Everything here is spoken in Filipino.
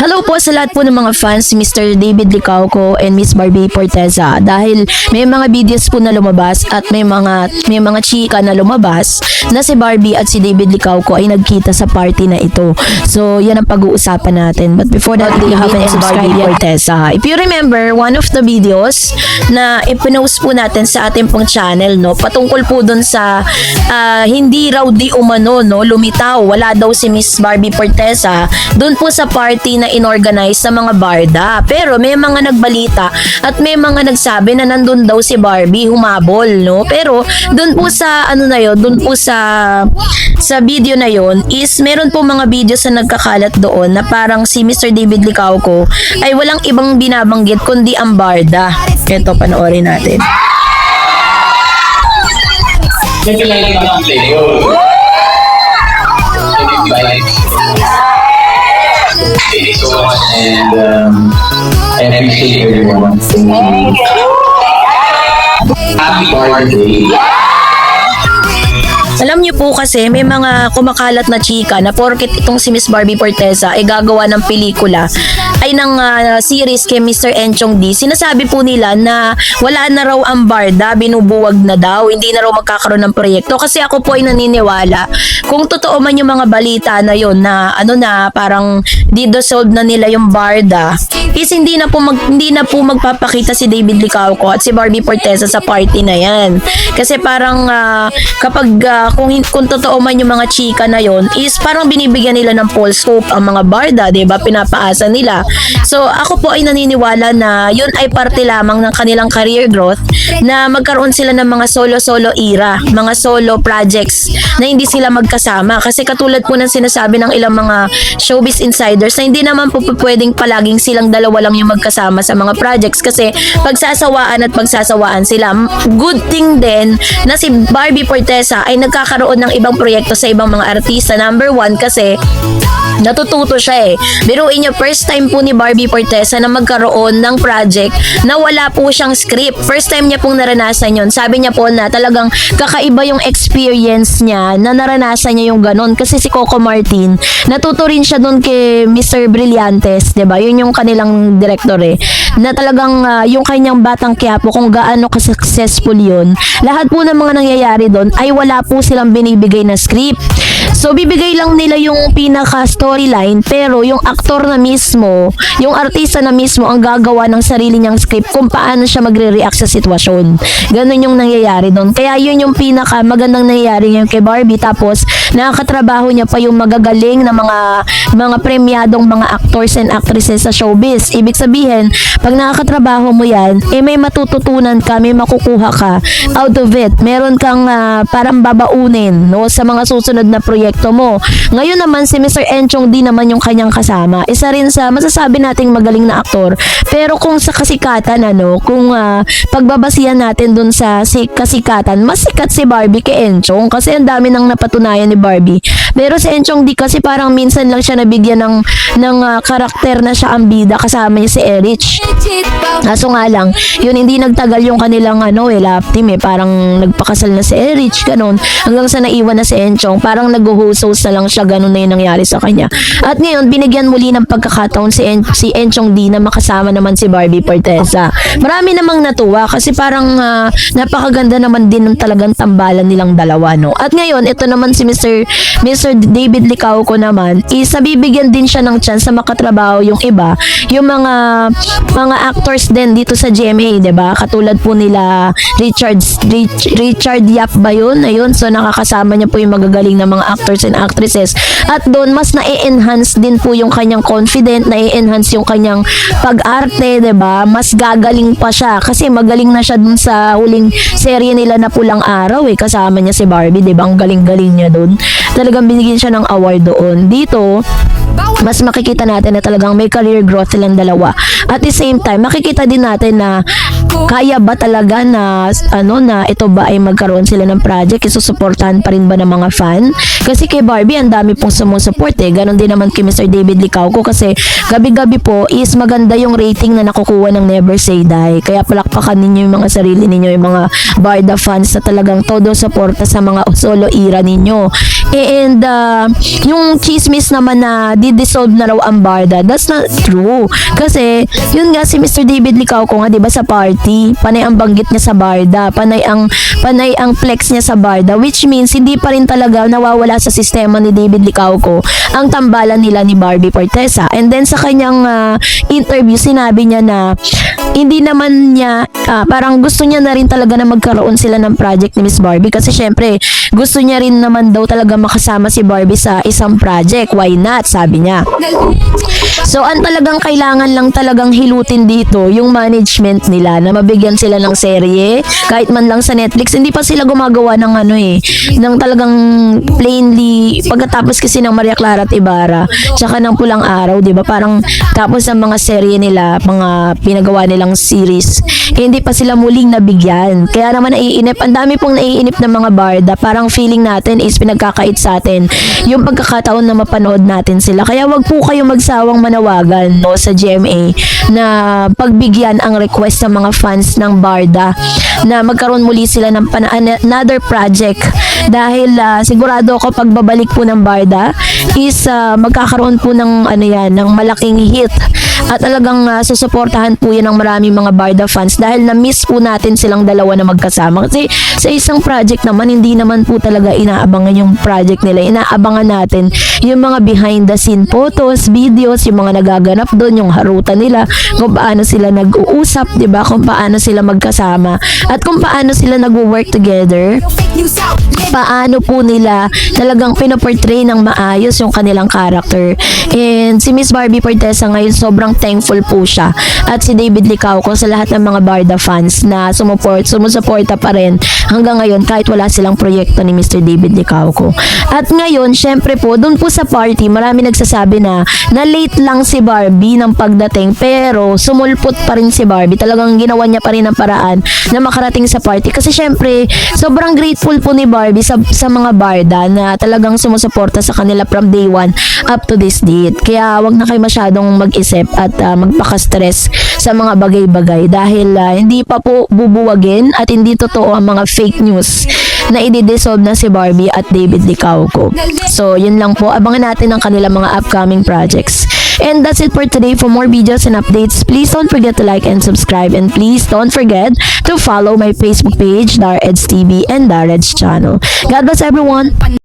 Hello po sa lahat po ng mga fans si Mr. David Licauco and Miss Barbie Forteza. Dahil may mga videos po na lumabas at may mga chika na lumabas na si Barbie at si David Licauco ay nagkita sa party na ito. So yan ang pag-uusapan natin. But before that, you haven't subscribed yet. Forteza. If you remember, one of the videos na ipinost po natin sa ating pong channel, no, patungkol po dun sa hindi raw di umano, no, lumitaw, wala daw si Miss Barbie Forteza dun po sa party na inorganize sa mga barda. Pero may mga nagbalita at may mga nagsabi na nandun daw si Barbie humabol, no? Pero dun po sa ano na yun, dun po sa video na yon is meron po mga videos na nagkakalat doon na parang si Mr. David Licauco ay walang ibang binabanggit kundi ang barda. Ito, panoorin natin. Thank you so much, and I appreciate everyone. Happy birthday. Alam niyo po kasi may mga kumakalat na chika na porket itong si Miss Barbie Forteza ay gagawa ng pelikula ay ng series kay Mr. Enchong D. Sinasabi po nila na wala na raw ang barda, binubuwag na daw, hindi na raw magkakaroon ng proyekto. Kasi ako po ay naniniwala kung totoo man yung mga balita na yon na ano na parang di-dissolve na nila yung barda, is hindi na po magpapakita si David Licauco at si Barbie Forteza sa party na yan. Kasi parang kapag kung totoo man yung mga chika na yon is parang binibigyan nila ng false hope ang mga barda, 'di ba? Pinapaasa nila. So ako po ay naniniwala na yun ay parte lamang ng kanilang career growth, na magkaroon sila ng mga solo era, mga solo projects na hindi sila magkasama. Kasi katulad po ng sinasabi ng ilang mga showbiz insiders na hindi naman po pwedeng palaging silang dalawa lang yung magkasama sa mga projects, kasi pagsasawaan sila. Good thing din na si Barbie Forteza ay nagkakaroon ng ibang proyekto sa ibang mga artista. Number one, kasi natututo siya eh. Biruin niyo, first time po ni Barbie Forteza na magkaroon ng project na wala po siyang script. First time niya pong naranasan yun. Sabi niya po na talagang kakaiba yung experience niya na naranasan niya yung ganon. Kasi si Coco Martin, natuto rin siya doon kay Mr. Brillantes, 'di ba? Yun yung kanilang director eh. Na talagang yung kanyang Batang Quiapo, kung gaano ka-successful yun. Lahat po ng mga nangyayari doon ay wala po silang binibigay na script. So bibigay lang nila yung pinaka storyline, pero yung aktor na mismo, yung artista na mismo ang gagawa ng sarili niyang script kung paano siya magre-react sa sitwasyon. Ganun yung nangyayari doon. Kaya yun yung pinaka magandang nangyayari ngayon kay Barbie. Tapos nakakatrabaho niya pa yung magagaling na mga premyadong mga actors and actresses sa showbiz. Ibig sabihin, pag nakakatrabaho mo yan, may matututunan ka, may makukuha ka out of it. Meron kang parang babaunin, no, sa mga susunod na proyekto mo. Ngayon naman si Mr. Enchong D naman yung kanyang kasama. Isa rin sa masasabi nating magaling na aktor. Pero kung sa kasikatan, kung pagbabasihan natin dun sa kasikatan, mas sikat si Barbie kay Enchong, kasi ang dami nang napatunayan ni Barbie. Pero si Enchong D kasi parang minsan lang siya nabigyan ng karakter na siya ang bida, kasama niya si Erich. Kaso nga lang, yun hindi nagtagal yung kanilang love team eh. Parang nagpakasal na si Erich, ganun. Hanggang sa naiwan na si Enchong, parang nag-husos na lang siya, ganun na yung nangyari sa kanya. At ngayon, binigyan muli ng pagkakataon si Enchong D na makasama naman si Barbie Forteza. Marami namang natuwa kasi parang napakaganda naman din ng talagang tambalan nilang dalawa, no? At ngayon, ito naman si Mr. David Licauco naman, is nabibigyan din siya ng chance na makatrabaho yung iba, yung mga actors din dito sa GMA, 'di ba? Katulad po nila Richard Yap ba yun? Ayun, so nakakasama niya po yung magagaling na mga actors and actresses. At doon mas na-enhance din po yung kanyang confident, na-enhance yung kanyang pag-arte, 'di ba? Mas gagaling pa siya kasi magaling na siya dun sa huling serye nila na Pulang Araw eh. Kasama niya si Barbie, 'di ba? Ang galing-galing niya doon. Talagang binigyan siya ng award doon. Dito, mas makikita natin na talagang may career growth silang dalawa. At the same time, makikita din natin na kaya ba talaga na ito ba ay magkaroon sila ng project, isusuportahan pa rin ba ng mga fan? Kasi kay Barbie ang dami pong sumusuport eh. Ganon din naman kay Mr. David Licauco, kasi gabi-gabi po is maganda yung rating na nakukuha ng Never Say Die. Kaya palakpakan ninyo yung mga sarili ninyo, yung mga barda fans na talagang todo suporta sa mga solo era ninyo. And yung chismis naman na i-dissolve na raw ang barda. That's not true. Kasi, yun nga si Mr. David Licauco nga, di ba, sa party, panay ang banggit niya sa barda, panay ang flex niya sa barda, which means hindi pa rin talaga nawawala sa sistema ni David Licauco ang tambalan nila ni Barbie Fortesa. And then sa kanyang interview, sinabi niya na hindi naman niya, parang gusto niya na rin talaga na magkaroon sila ng project ni Miss Barbie kasi syempre gusto niya rin naman daw talaga makasama si Barbie sa isang project. Why not? Sabi niya. So, ang talagang kailangan lang talagang hilutin dito yung management nila na mabigyan sila ng serye kahit man lang sa Netflix. Hindi pa sila gumagawa ng ng talagang plainly pagkatapos kasi ng Maria Clara at Ibarra tsaka ng Pulang Araw, di ba? Parang tapos ng mga serye nila, mga pinagawa nilang series, hindi pa sila muling nabigyan. Kaya naman naiinip, ang dami pong naiinip ng mga barda. Parang feeling natin is pinagkakait sa atin yung pagkakataon na mapanood natin sila. Kaya wag po kayong magsawang manawagan sa GMA na pagbigyan ang request ng mga fans ng barda na magkaroon muli sila ng another project dahil sigurado ako pagbabalik po ng barda is magkakaroon po ng ng malaking hit at talagang susuportahan po yan ng maraming mga barda fans dahil na-miss po natin silang dalawa na magkasama kasi sa isang project naman hindi naman po talaga inaabangan yung project nila, inaabangan natin yung mga behind the scene photos, videos, yung mga nagaganap doon, yung harutan nila, kung paano sila nag-uusap, diba? Kung paano sila magkasama at kung paano sila nag-work together, paano po nila talagang pinoportray ng maayos yung kanilang character. And si Miss Barbie Fortesa ngayon sobrang thankful po siya at si David Licauco sa lahat ng mga barda fans na sumusuporta pa rin hanggang ngayon kahit wala silang proyekto ni Mr. David Licauco. At ngayon, syempre po, doon po sa party, marami nagsasabi na late lang si Barbie ng pagdating pero sumulpot pa rin si Barbie. Talagang ginawa niya pa rin ang paraan na makarating sa party kasi syempre, sobrang grateful po ni Barbie sa mga barda na talagang sumusuporta sa kanila from day one up to this date. Kaya wag na kayo masyadong mag-isip at magpaka-stress sa mga bagay-bagay dahil hindi pa po bubuwagin at hindi totoo ang mga fake news na i-dissolve na si Barbie at David Licauco. So, yun lang po. Abangan natin ang kanilang mga upcoming projects. And that's it for today. For more videos and updates, please don't forget to like and subscribe. And please don't forget to follow my Facebook page, Dar Eds TV and Dar Eds channel. God bless everyone!